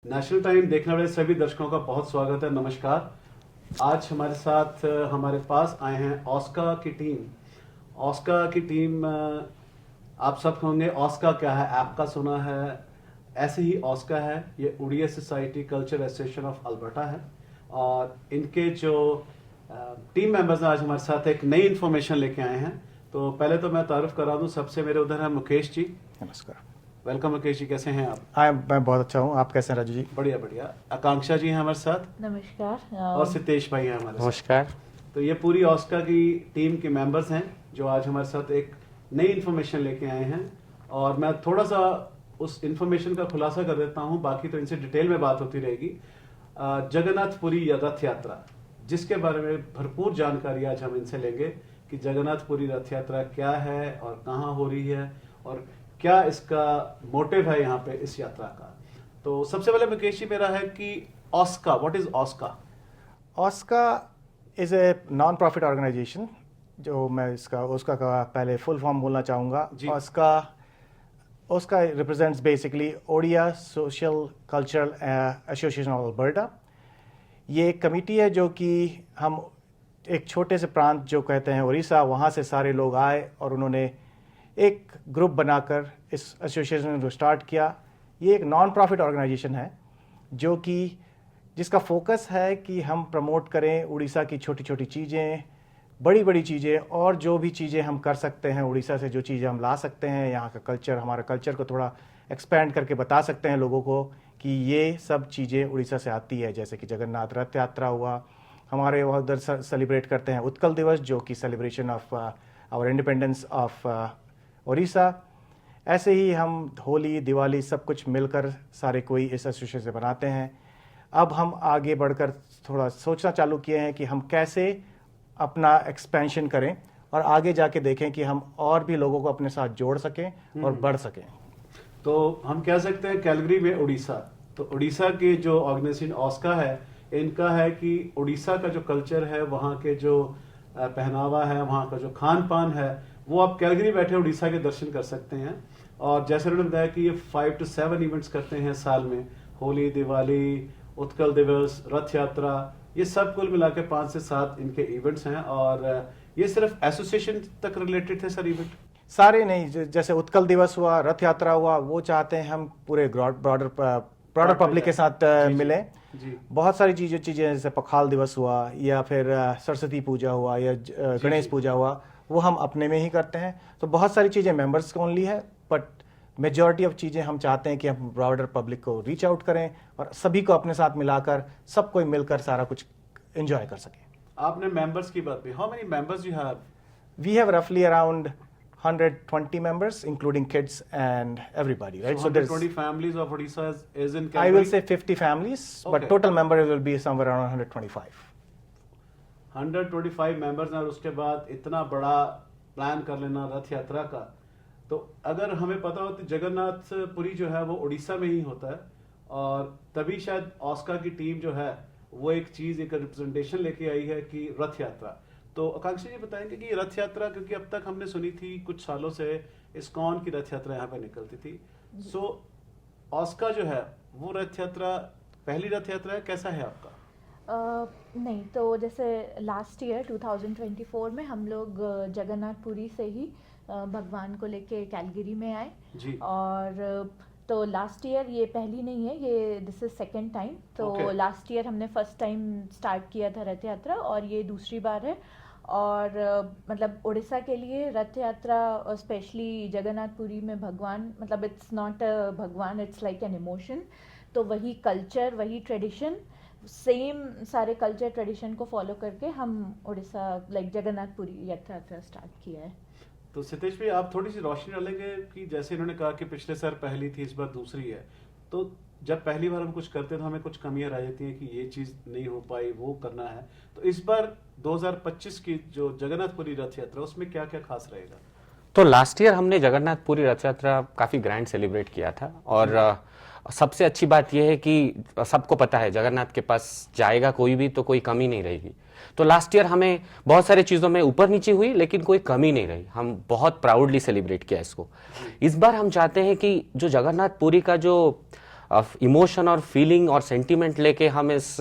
National time देखने वाले सभी दर्शकों का बहुत स्वागत है। नमस्कार। आज हमारे साथ हमारे पास आए हैं ऑस्का की टीम। ऑस्का की टीम आप सब होंगे ऑस्का क्या है, ऐप का सुना है। ऐसे ही ऑस्का है, ये Oriya society culture association of Alberta है और इनके जो टीम मेंबर्स आज हमारे साथ एक नई इन्फॉर्मेशन लेके आए हैं। तो पहले तो मैं तारुफ करा दूं, सबसे मेरे उधर है मुकेश जी। नमस्कार। वेलकम मुकेश जी, कैसे हैं आप? मैं बहुत अच्छा हूँ, आप कैसे हैं राजू जी? बढ़िया बढ़िया। आकांक्षा जी हैं हमारे साथ। नमस्कार। और सितेश भाई हैं हमारे साथ। नमस्कार। तो ये पूरी ऑस्का की टीम के मेंबर्स हैं जो आज हमारे साथ एक नई इन्फॉर्मेशन लेके आए हैं और मैं थोड़ा सा उस इन्फॉर्मेशन का खुलासा कर देता हूँ, बाकी तो इनसे डिटेल में बात होती रहेगी। जगन्नाथपुरी रथ यात्रा, जिसके बारे में भरपूर जानकारी आज हम इनसे लेंगे कि जगन्नाथपुरी रथ यात्रा क्या है और कहाँ हो रही है और क्या इसका मोटिव है यहाँ पे इस यात्रा का। तो सबसे पहले मुकेश जी मेरा है कि OSCA, what is OSCA? OSCA is a non profit organisation, जो मैं उसका का पहले फुल फॉर्म बोलना चाहूँगा। OSCA represents basically Odia social cultural association of Alberta. ये एक कमेटी है जो कि हम एक छोटे से प्रांत जो कहते हैं उड़ीसा, वहाँ से सारे लोग आए और उन्होंने एक ग्रुप बनाकर इस एसोसिएशन को स्टार्ट किया। ये एक नॉन प्रॉफिट ऑर्गेनाइजेशन है जो कि जिसका फोकस है कि हम प्रमोट करें उड़ीसा की छोटी छोटी चीज़ें, बड़ी बड़ी चीज़ें और जो भी चीज़ें हम कर सकते हैं उड़ीसा से, जो चीज़ें हम ला सकते हैं, यहाँ का कल्चर, हमारा कल्चर को थोड़ा एक्सपेंड करके बता सकते हैं लोगों को कि ये सब चीज़ें उड़ीसा से आती है। जैसे कि जगन्नाथ रथ यात्रा हुआ, हमारे वहाँ उधर सेलिब्रेट करते हैं उत्कल दिवस जो कि celebration of our independence of Orissa. ऐसे ही हम होली, दिवाली सब कुछ मिलकर सारे कोई इस एसोसिएशन से बनाते हैं। अब हम आगे बढ़कर थोड़ा सोचना चालू किए हैं कि हम कैसे अपना एक्सपेंशन करें और आगे जाके देखें कि हम और भी लोगों को अपने साथ जोड़ सकें और बढ़ सकें। तो हम कह सकते हैं कैलगरी में उड़ीसा, तो उड़ीसा के जो ऑर्गेनाइजेशन ऑस्का है, इनका है कि उड़ीसा का जो कल्चर है, वहाँ के जो पहनावा है, वहाँ का जो खान पान है, वो आप कैलगरी बैठे उड़ीसा के दर्शन कर सकते हैं। और जैसे उन्होंने बताया कि ये 5 to 7 इवेंट्स करते हैं साल में, होली, दिवाली, उत्कल दिवस, रथ यात्रा, ये सब कुल मिला के 5 से 7 इनके इवेंट्स हैं। और ये सिर्फ एसोसिएशन तक रिलेटेड थे सर इवेंट? सारे नहीं, जैसे उत्कल दिवस हुआ, रथ यात्रा हुआ, वो चाहते हैं हम पूरे ब्रॉडर पब्लिक के साथ मिलें। बहुत सारी चीज़ें जैसे पखाल दिवस हुआ या फिर सरस्वती पूजा हुआ या गणेश पूजा हुआ, वो हम अपने में ही करते हैं। तो बहुत सारी चीज़ें मेंबर्स को ओनली है, बट मेजॉरिटी ऑफ चीज़ें हम चाहते हैं कि हम ब्रॉडर पब्लिक को रीच आउट करें और सभी को अपने साथ मिलाकर सब कोई मिलकर सारा कुछ एंजॉय कर सकें। आपने मेंबर्स की बात की, how many members you have? We have रफली around 120 members, including kids and everybody, right? So 120 families of Odisha is in Calgary? I will say 50 families, but total members will be somewhere around 125. 125 members हैं और उसके बाद इतना बड़ा plan कर लेना रथ यात्रा का। तो अगर हमें पता हो तो जगन्नाथपुरी जो है वो उड़ीसा में ही होता है और तभी शायद ऑस्का की टीम जो है वो एक चीज, एक रिप्रेजेंटेशन लेके आई है कि रथ यात्रा। तो आकांक्षा जी बताएंगे कि रथ यात्रा, क्योंकि अब तक हमने सुनी थी कुछ सालों से इस्कॉन की रथ यात्रा यहाँ पे निकलती थी, सो ऑस्का जो है वो रथ यात्रा पहली रथ यात्रा है, कैसा है आपका? नहीं, तो जैसे लास्ट ईयर 2024 में हम लोग जगन्नाथपुरी से ही भगवान को लेके कैलगरी में आए जी। और तो लास्ट ईयर ये पहली नहीं है, ये दिस इज सेकेंड टाइम। तो लास्ट ईयर हमने फर्स्ट टाइम स्टार्ट किया था रथ यात्रा और ये दूसरी बार है। और मतलब उड़ीसा के लिए रथ यात्रा और स्पेशली जगन्नाथपुरी में भगवान, मतलब इट्स नॉट अ भगवान, इट्स लाइक एन इमोशन। तो वही कल्चर, वही ट्रेडिशन, सेम सारे कल्चर ट्रेडिशन को फॉलो करके हम उड़ीसा लाइक जगन्नाथपुरी रथ यात्रा स्टार्ट किया है। तो सितेश भाई आप थोड़ी सी रोशनी डालेंगे कि जैसे इन्होंने कहा कि पिछले साल पहली थी, इस बार दूसरी है, तो जब पहली बार हम कुछ करते हैं तो हमें कुछ कमियां रह जाती हैं कि ये चीज नहीं हो पाई, वो करना है। तो इस बार 2025 की जो जगन्नाथपुरी रथ यात्रा, उसमें क्या क्या खास रहेगा? तो लास्ट ईयर हमने जगन्नाथपुरी रथ यात्रा काफी ग्रैंड सेलिब्रेट किया था और सबसे अच्छी बात यह है कि सबको पता है जगन्नाथ के पास जाएगा कोई भी तो कोई कमी नहीं रहेगी। तो लास्ट ईयर हमें बहुत सारी चीज़ों में ऊपर नीचे हुई लेकिन कोई कमी नहीं रही, हम बहुत प्राउडली सेलिब्रेट किया इसको। इस बार हम चाहते हैं कि जो जगन्नाथपुरी का जो इमोशन और फीलिंग और सेंटीमेंट लेके हम इस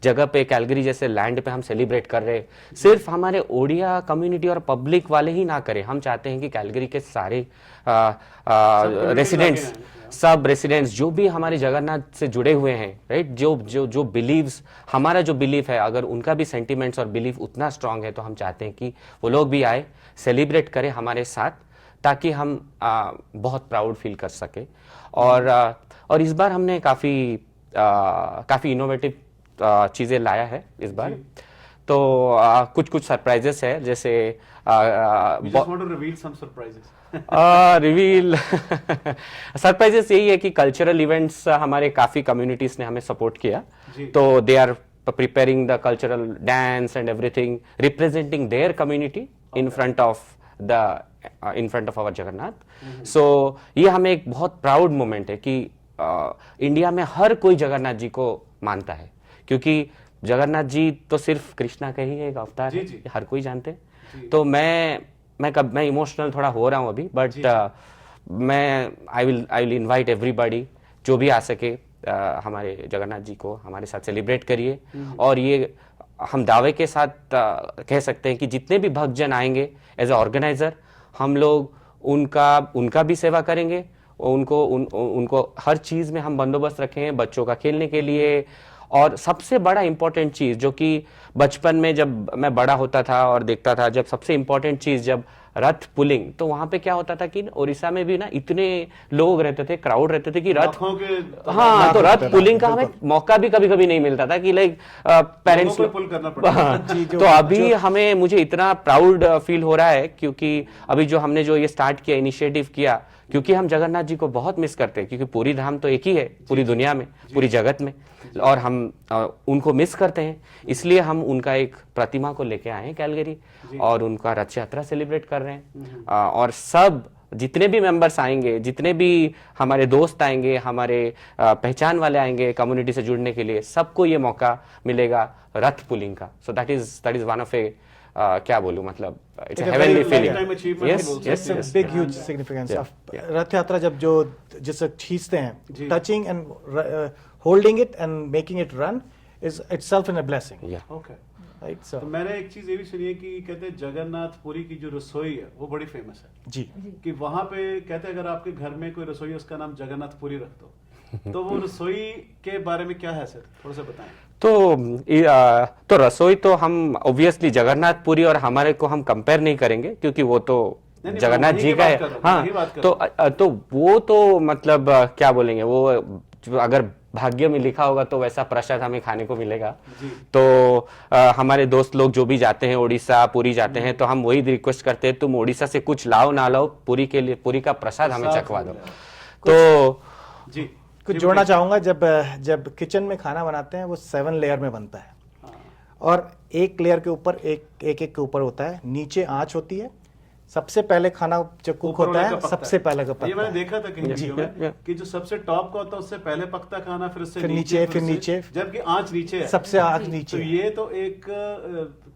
जगह पे कैलगरी जैसे लैंड पे हम सेलिब्रेट कर रहे हैं। सिर्फ हमारे ओडिया कम्युनिटी और पब्लिक वाले ही ना करें, हम चाहते हैं कि कैलगरी के सारे रेसिडेंट्स, सब रेसिडेंट्स जो भी हमारे जगन्नाथ से जुड़े हुए हैं, राइट, जो जो जो बिलीव्स, हमारा जो बिलीफ है, अगर उनका भी सेंटिमेंट्स और बिलीफ उतना स्ट्रांग है तो हम चाहते हैं कि वो लोग भी आए, सेलिब्रेट करें हमारे साथ, ताकि हम बहुत प्राउड फील कर सके। और इस बार हमने काफ़ी इनोवेटिव चीज़ें लाया है इस बार। तो कुछ सरप्राइजेस है, जैसे रिवील सरप्राइजेस यही है कि कल्चरल इवेंट्स हमारे काफ़ी कम्युनिटीज़ ने हमें सपोर्ट किया, तो they are preparing the cultural dance and everything representing their community in front of our Jagannath. So ये हमें एक बहुत प्राउड मोमेंट है कि इंडिया में हर कोई जगन्नाथ जी को मानता है, क्योंकि जगन्नाथ जी तो सिर्फ कृष्णा का ही एक अवतार है, हर कोई जानते हैं। तो मैं इमोशनल थोड़ा हो रहा हूँ अभी, but I will invite everybody, जो भी आ सके हमारे जगन्नाथ जी को हमारे साथ सेलिब्रेट करिए। और ये हम दावे के साथ कह सकते हैं कि जितने भी भक्तजन आएंगे, एज ए ऑर्गेनाइजर हम लोग उनका भी सेवा करेंगे, उनको हर चीज में हम बंदोबस्त रखे हैं, बच्चों का खेलने के लिए। और सबसे बड़ा इंपॉर्टेंट चीज जो कि बचपन में जब मैं बड़ा होता था और देखता था, जब सबसे इंपॉर्टेंट चीज जब रथ पुलिंग, तो वहां पे क्या होता था कि उड़ीसा में भी ना इतने लोग रहते थे, क्राउड रहते थे कि रथ, हाँ, तो रथ पुलिंग का हमें मौका भी कभी कभी नहीं मिलता था कि लाइक पेरेंट्स पुल करना पड़ता। तो अभी मुझे इतना प्राउड फील हो रहा है, क्योंकि अभी जो हमने जो ये स्टार्ट किया, इनिशिएटिव किया, क्योंकि हम जगन्नाथ जी को बहुत मिस करते हैं, क्योंकि पूरी धाम तो एक ही है पूरी दुनिया में, पूरी जगत में, और हम उनको मिस करते हैं। इसलिए हम उनका एक प्रतिमा को लेके आए हैं कैलगरी, और उनका रथ यात्रा सेलिब्रेट कर रहे हैं। और सब जितने भी मेंबर्स आएंगे, जितने भी हमारे दोस्त आएंगे, हमारे पहचान वाले आएंगे कम्युनिटी से जुड़ने के लिए, सबको ये मौका मिलेगा रथ पुलिंग का। So that is one of a क्या बोलूं, मतलब it's a heavenly feeling. Yes, big huge significance of Rath Yatra. जब जो जिसे खींचते हैं, touching and holding it and making it run is itself in a blessing. Okay, right. So मैंने एक चीज ये भी सुनी है कि कहते हैं जगन्नाथपुरी की जो रसोई है वो बड़ी फेमस है जी, कि वहां पे कहते हैं अगर आपके घर में कोई रसोई है उसका नाम जगन्नाथपुरी रख दो। तो वो रसोई के बारे में क्या है सर, थोड़ा सा बताएं। तो रसोई तो हम ऑब्वियसली जगन्नाथपुरी और हमारे को हम कंपेयर नहीं करेंगे, क्योंकि वो तो जगन्नाथ जी का है। हाँ, तो वो तो मतलब क्या बोलेंगे, वो अगर भाग्य में लिखा होगा तो वैसा प्रसाद हमें खाने को मिलेगा। तो हमारे दोस्त लोग जो भी जाते हैं उड़ीसा, पुरी जाते हैं, तो हम वही रिक्वेस्ट करते हैं, तुम उड़ीसा से कुछ लाओ ना लाओ, पुरी के लिए पुरी का प्रसाद हमें चखवा दो। तो जी कुछ जोड़ना चाहूंगा, जब किचन में खाना बनाते हैं वो 7 लेयर में बनता है, और एक लेयर के ऊपर एक के ऊपर होता है, नीचे आंच होती है, सबसे पहले खाना जब कुक होता है सबसे पहले का पकता है। ये मैंने देखा था कहीं वीडियो में कि जो सबसे टॉप का होता है उससे पहले पकता खाना, फिर उससे नीचे, फिर नीचे, जबकि आंच नीचे है, सबसे आंच नीचे। तो ये तो एक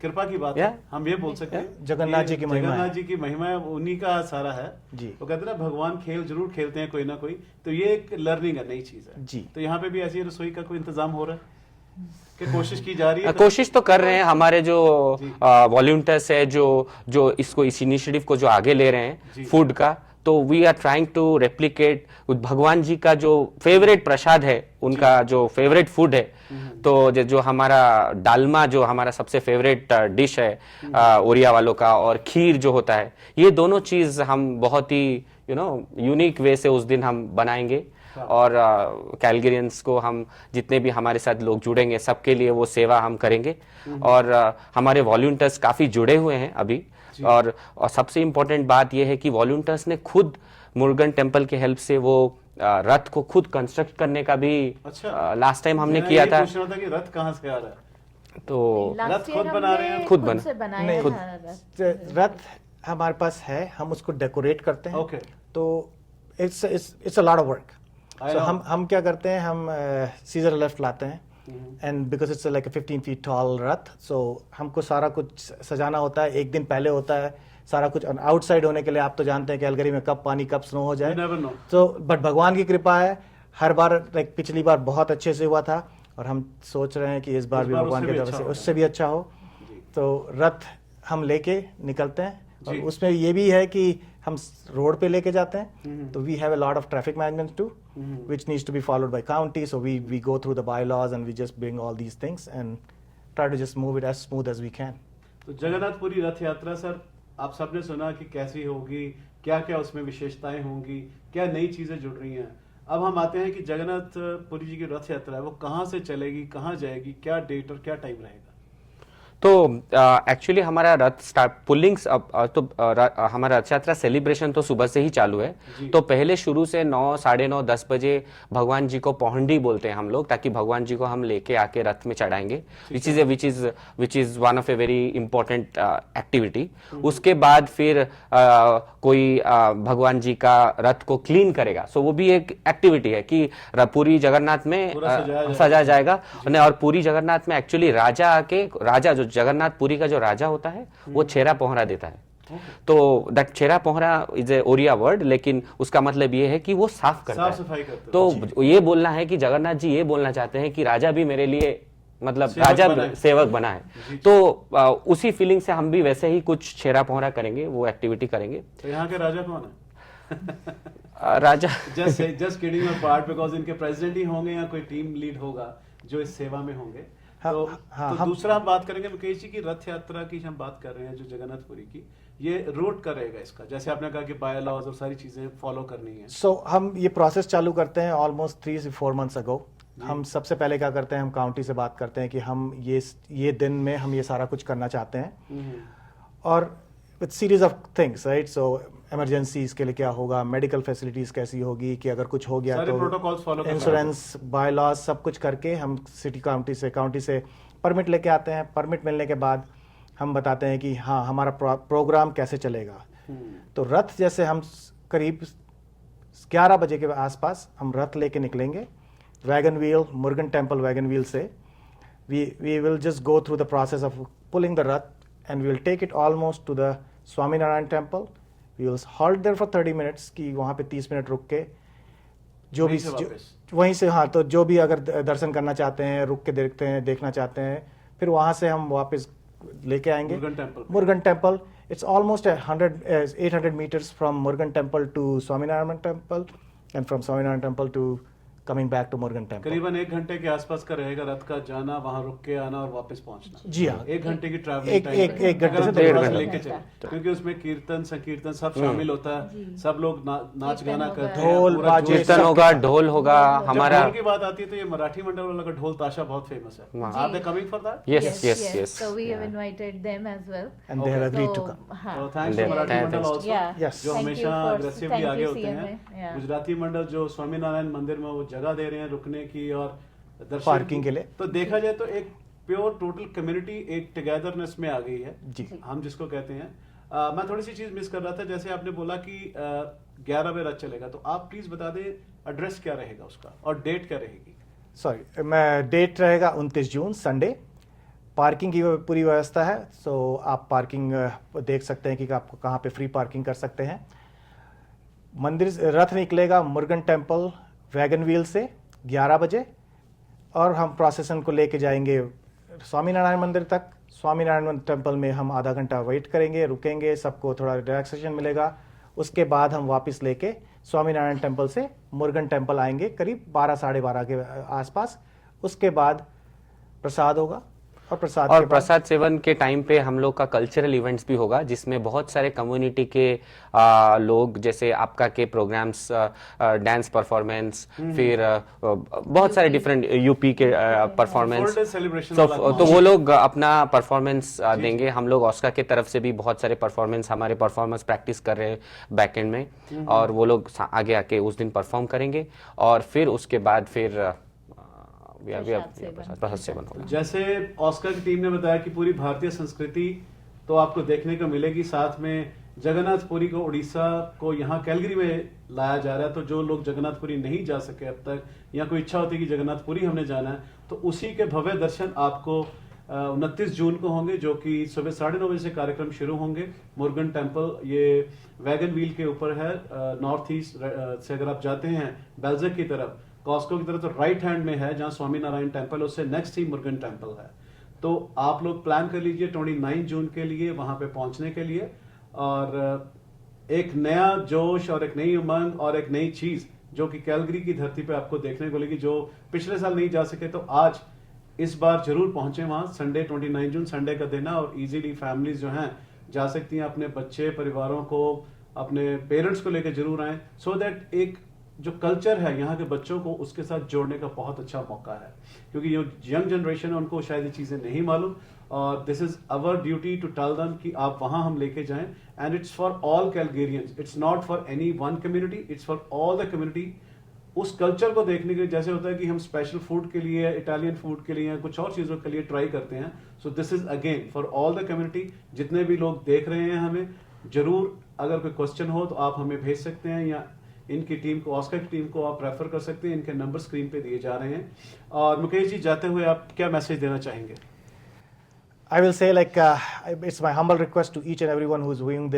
कृपा की बात है, हम ये बोल सकते हैं जगन्नाथ जी की महिमा, जगन्नाथ जी की महिमा उन्हीं का सारा है जी। तो कहते हैं ना भगवान खेल जरूर खेलते हैं कोई ना कोई, तो ये एक लर्निंग है, नई चीज है जी। तो यहाँ पे भी ऐसी रसोई का कोई इंतजाम हो रहा है कि कोशिश की जा रही है? कोशिश तो कर रहे हैं हमारे जो वॉलंटियर्स है, जो इस इनिशिएटिव को जो आगे ले रहे हैं फूड का, तो we are trying to replicate भगवान जी का जो फेवरेट प्रसाद है, उनका जो फेवरेट फूड है। तो जो हमारा डालमा, जो हमारा सबसे फेवरेट डिश है ओरिया वालों का, और खीर जो होता है, ये दोनों चीज हम बहुत ही यूनिक वे से उस दिन हम बनाएंगे। और कैलगरियंस को हम जितने भी हमारे साथ लोग जुड़ेंगे सबके लिए वो सेवा हम करेंगे। और हमारे वॉलंटियर्स काफी जुड़े हुए हैं अभी, और सबसे इम्पोर्टेंट बात यह है कि वॉलंटियर्स ने खुद मुरुगन टेम्पल के हेल्प से वो रथ को खुद कंस्ट्रक्ट करने का भी लास्ट टाइम हमने किया था। पूछ रहा था कि रथ कहाँ से आ रहा है, तो रथ खुद बना रहे हैं? खुद बनाया रथ हमारे पास है, हम उसको डेकोरेट करते हैं। ओके, तो it's a lot of work. So हम क्या करते हैं, हम सीजर लेफ्ट लाते हैं, and because it's like 15 feet tall रथ, सो हमको सारा कुछ सजाना होता है, एक दिन पहले होता है सारा कुछ। आउटसाइड होने के लिए आप तो जानते हैं कैलगरी में कब पानी कब स्नो हो जाए, तो बट भगवान की कृपा है, हर बार लाइक पिछली बार बहुत अच्छे से हुआ था और हम सोच रहे हैं कि इस बार भी भगवान की तरफ से उससे भी अच्छा हो। तो रथ हम लेके निकलते हैं और उसमें ये भी है कि हम रोड पे लेके जाते हैं, तो we have a lot of traffic management to which needs to be followed by county, so we go through the bylaws and we just bring all these things and try to just move it as smooth as we can. तो जगन्नाथपुरी रथ यात्रा sir, आप सबने सुना कि कैसी होगी, क्या क्या उसमें विशेषताएं होंगी, क्या नई चीजें जुड़ रही हैं। अब हम आते हैं कि जगन्नाथपुरी जी की रथ यात्रा है वो कहाँ से चलेगी, कहाँ जाएगी, क्या डेट और क्या टाइम रहेगा? तो एक्चुअली हमारा रथ स्टार्ट पुलिंग्स हमारा रथ यात्रा सेलिब्रेशन तो सुबह से ही चालू है। तो पहले शुरू से 9, साढ़े 9, 10 बजे भगवान जी को पौंडी बोलते हैं हम लोग, ताकि भगवान जी को हम लेके आके रथ में चढ़ाएंगे, which is one of a very important activity. उसके बाद फिर कोई भगवान जी का रथ को क्लीन करेगा, सो वो भी एक एक्टिविटी है कि पूरी जगन्नाथ में सजा जाएगा। और पूरी जगन्नाथ में एक्चुअली राजा जो जगन्नाथपुरी का जो राजा होता है वो छेरा पोहरा देता है। तो that Chhera Pahara is a Oriya word, लेकिन उसका मतलब ये है कि वो साफ करता है। सफाई करता है। तो ये बोलना है कि जगन्नाथ जी ये बोलना चाहते हैं कि राजा भी मेरे लिए मतलब राजा सेवक बना है। तो उसी फीलिंग से हम भी वैसे ही कुछ छेरा पोहरा करेंगे, वो एक्टिविटी करेंगे। तो यहाँ के राजा कौन है? राजा just kidding your part, because इनके प्रेसिडेंट ही होंगे या कोई टीम लीड होगा जो इस सेवा में होंगे। तो दूसरा हम बात करेंगे मुकेश जी की रथ यात्रा की हम बात कर रहे हैं जो जगन्नाथपुरी की, ये रूट का रहेगा इसका, जैसे आपने कहा कि बाय लॉज और सारी चीजें फॉलो करनी है। सो हम ये प्रोसेस चालू करते हैं ऑलमोस्ट 3 से 4 मंथ्स अगो। हम सबसे पहले क्या करते हैं, हम काउंटी से बात करते हैं कि हम ये दिन में हम ये सारा कुछ करना चाहते हैं, और with series of things, right. So emergencies के लिए क्या होगा, मेडिकल फैसिलिटीज कैसी होगी, कि अगर कुछ हो गया तो इंश्योरेंस, बाय लॉज, सब कुछ करके हम सिटी काउंटी से परमिट लेके आते हैं। परमिट मिलने के बाद हम बताते हैं कि हाँ हमारा प्रोग्राम कैसे चलेगा। तो रथ जैसे हम करीब 11 बजे के आसपास हम रथ लेके निकलेंगे wagon wheel, Murugan temple wagon wheel से। we will just go through the process of pulling the rath and we will take it almost to the Swaminarayan temple. We will halt there for 30 minutes कि वहाँ पे 30 minute रुक के जो भी वहीं से, हाँ, तो जो भी अगर दर्शन करना चाहते हैं, रुक के देखना चाहते हैं, फिर वहाँ से हम वापस लेके आएंगे Murugan temple. It's almost 800 meters from Murugan temple to Swaminarayan temple and from Swaminarayan temple to coming back to Murugan temple. करीबन 1 घंटे के आसपास का रहेगा रथ का जाना, वहां रुक के आना और वापस पहुंचना। जी हाँ, 1 घंटे की ट्रैवलिंग टाइम, एक घंटे से 1.5 घंटे लेके चले, क्योंकि उसमें कीर्तन संकीर्तन सब शामिल होता है, सब लोग नाच गाना करते हैं, ढोल बाजे, कीर्तन होगा, ढोल होगा। हमारा ढोल की बात आती है तो ये मराठी मंडल वाला का ढोल ताशा बहुत फेमस है। Are they coming for that? Yes. So we have invited them as well. And they have agreed to come. So thanks to Marathi Mandal also, Yes. जो Thank you हमेशा for- अग्रेसिवली thank आगे you, होते CMA. हैं। Yeah. Gujarati मंडल जो स्वामीनारायण मंदिर में वो जगह दे रहे हैं रुकने की और दर्शन पार्किंग के लिए। तो देखा जाए तो एक प्योर टोटल कम्युनिटी एक टुगेदरनेस में आ गई है जी। हम जिसको कहते हैं। मैं थोड़ी सी चीज मिस कर रहा था, जैसे आपने बोला कि 11 बजे रथ चलेगा, तो आप प्लीज बता दें एड्रेस क्या रहेगा उसका और डेट क्या रहेगी? सॉरी, मैं डेट रहेगा 29 जून संडे। पार्किंग की पूरी व्यवस्था है, सो आप पार्किंग देख सकते हैं कि आपको कहाँ पे फ्री पार्किंग कर सकते हैं। मंदिर रथ निकलेगा मुरुगन टेम्पल वैगन व्हील से 11 बजे और हम प्रोसेसन को लेके जाएंगे स्वामीनारायण मंदिर तक। स्वामीनारायण टेम्पल में हम आधा घंटा वेट करेंगे, रुकेंगे, सबको थोड़ा रिलैक्सेशन मिलेगा। उसके बाद हम वापस लेके स्वामीनारायण टेम्पल से मुरुगन टेम्पल आएंगे करीब 12, साढ़े 12 के आसपास। उसके बाद प्रसाद होगा और प्रसाद सेवन के टाइम पे हम लोग का कल्चरल इवेंट्स भी होगा, जिसमें बहुत सारे कम्युनिटी के लोग, जैसे आपका के प्रोग्राम्स, डांस परफॉर्मेंस, फिर बहुत सारे डिफरेंट यूपी के परफॉर्मेंस, तो वो लोग अपना परफॉर्मेंस देंगे। हम लोग ऑस्का के तरफ से भी बहुत सारे हमारे परफॉर्मेंस प्रैक्टिस कर रहे हैं बैक एंड में, और वो लोग आगे आके उस दिन परफॉर्म करेंगे और फिर उसके बाद फिर प्रसाद सेवन होगा। जैसे ऑस्कर की टीम ने बताया कि पूरी भारतीय संस्कृति तो आपको देखने को मिलेगी, साथ में जगन्नाथपुरी को उड़ीसा को यहाँ कैलगरी में लाया जा रहा है। तो जो लोग जगन्नाथपुरी नहीं जा सके अब तक, या कोई इच्छा होती है कि जगन्नाथपुरी हमने जाना है, तो उसी के भव्य दर्शन आपको 29 जून को होंगे, जो कि सुबह 9:30 बजे से कार्यक्रम शुरू होंगे। मुरुगन टेम्पल ये वैगन व्हील के ऊपर है, नॉर्थ ईस्ट से अगर आप जाते हैं बेल्जिक की तरफ, कॉस्को की तरफ तो राइट हैंड में है जहां स्वामी नारायण टेम्पल, उससे नेक्स्ट ही मुर्गन टेम्पल है। तो आप लोग प्लान कर लीजिए 29 जून के लिए वहां पे पहुंचने के लिए, और एक नया जोश और एक नई उमंग और एक नई चीज जो कि कैलगरी की धरती पे आपको देखने को मिलेगी, जो पिछले साल नहीं जा सके तो आज इस बार जरूर पहुंचे वहां। संडे 29 जून संडे का दिन है और इजीली फैमिलीज जो हैं जा सकती हैं, अपने बच्चे परिवारों को, अपने पेरेंट्स को लेकर जरूर आए, सो दैट एक जो कल्चर है यहाँ के बच्चों को उसके साथ जोड़ने का बहुत अच्छा मौका है, क्योंकि जो यंग जनरेशन है उनको शायद ये चीजें नहीं मालूम, और this is our duty to tell them कि आप वहां हम लेके जाएं, and it's for all Calgarians, it's not for any one community, it's for all the community. उस कल्चर को देखने के लिए, जैसे होता है कि हम स्पेशल फूड के लिए, इटालियन फूड के लिए, कुछ और चीजों के लिए ट्राई करते हैं, so this is again for all the community. जितने भी लोग देख रहे हैं हमें, जरूर अगर कोई क्वेश्चन हो तो आप हमें भेज सकते हैं, या इनकी टीम को, ऑस्कर की टीम को आप रेफर कर सकते हैं, इनके नंबर स्क्रीन पे दिए जा रहे हैं। और मुकेश जी, जाते हुए आप क्या मैसेज देना चाहेंगे? I will say, like, it's my humble request to each and everyone who's viewing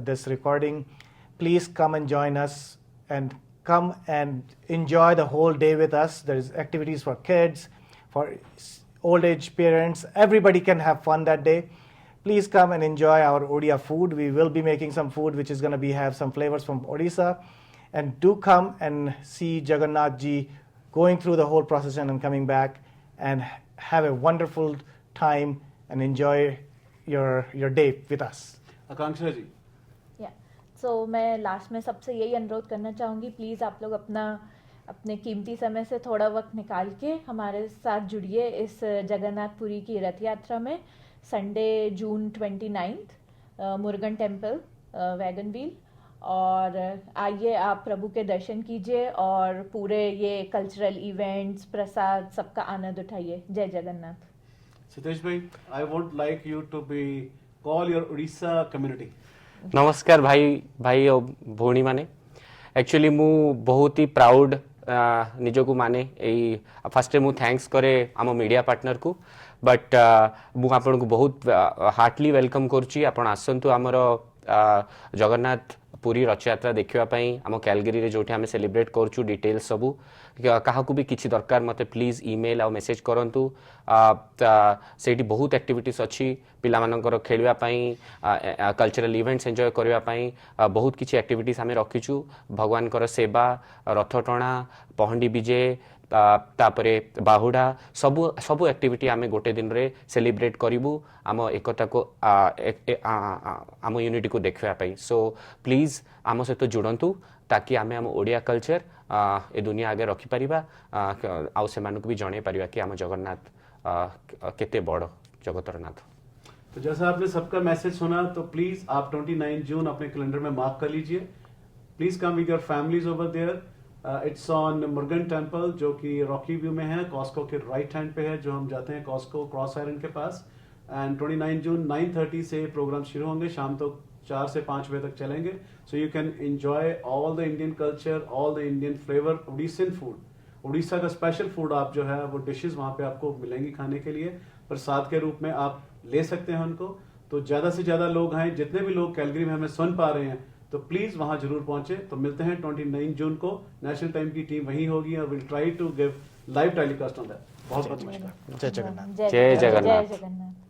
this recording, please come and join us, and come and enjoy the whole day with us. There's activities for kids, for old age parents. Everybody can have fun that day. Please come and enjoy our Odia food. We will be making some food which is going to have some flavors from Odisha. And do come and see Jagannath Ji going through the whole procession and coming back, and have a wonderful time and enjoy your day with us. आकांक्षा जी। सो मैं last में सबसे यही अनुरोध करना चाहूँगी, please आप लोग अपने कीमती समय से थोड़ा वक्त निकाल के हमारे साथ जुड़िए इस जगन्नाथपुरी की रथ यात्रा में, संडे जून 29 मुर्गन टेम्पल वैगन व्हील। और आइए, आप प्रभु के दर्शन कीजिए और पूरे ये कल्चरल इवेंट्स, प्रसाद, सबका आनंद उठाइए। जय जगन्नाथ। सितेश भाई, I would like you to be call your Orissa community. नमस्कार भाई और भौणी माने, एक्चुअली मु बहुत ही प्राउड निजको माने फास्ट मु थैंक्स करे आम मीडिया पार्टनर को, बट मु आपन को बहुत हार्टली वेलकम करुच्ची। आपण आसंतु आमर जगन्नाथ पुरी रथयात्रा देखापी आम कैलगरी जो आम सेलिब्रेट करूँ। डिटेल्स सबू क्या भी किसी दरकार मत प्लीज ईमेल आ मेसेज करूँ। से बहुत एक्टिविटीज अच्छी पिलामानकर खेलवाई, कल्चरल इवेंट्स एंजॉय करने, बहुत किसी एक्टिविटीज आम रखीचु। भगवान कर सेवा, रथ टणा, पहंडी विजे, तापरे बाहुड़ा, सबू एक्टिविटी आम गोटे दिन रे सेलिब्रेट करूँ आम एकता को, आम यूनिटी को देखापी। सो प्लीज आम सहित जुड़ंतु ताकि आम आम ओडिया कल्चर ए दुनिया आगे रखिपर, आउ से भी जन पार कि आम जगन्नाथ केते बड़ जगतर नाथ। तो जैसा आपने सबका मैसेज सुना, तो प्लीज आप 29 जून अपने कैलेंडर में मार्क कर लीजिए। Please come with your families over there. It's on Murugan temple, जो कि रॉकी व्यू में है, कॉस्को के राइट हैंड पे है, जो हम जाते हैं कॉस्को क्रॉस आयरन के पास। एंड 29 जून 9:30 से प्रोग्राम शुरू होंगे, शाम तो 4 से 5 बजे तक चलेंगे। So you can enjoy all the Indian culture, all the Indian flavour, Orissian food, Orissa का स्पेशल फूड आप जो है वो डिशेस वहाँ पे आपको मिलेंगी खाने के लिए, प्रसाद के रूप में आप ले सकते हैं उनको। तो ज्यादा से ज्यादा लोग हैं, जितने भी लोग कैलगरी में हमें सुन पा रहे हैं, तो प्लीज वहां जरूर पहुंचे। तो मिलते हैं 29 जून को, नेशनल टाइम की टीम वहीं होगी और will try to give live telecast on that. बहुत बहुत नमस्कार। जय जगन्नाथ। जय जगन्नाथ। जय जगन्नाथ।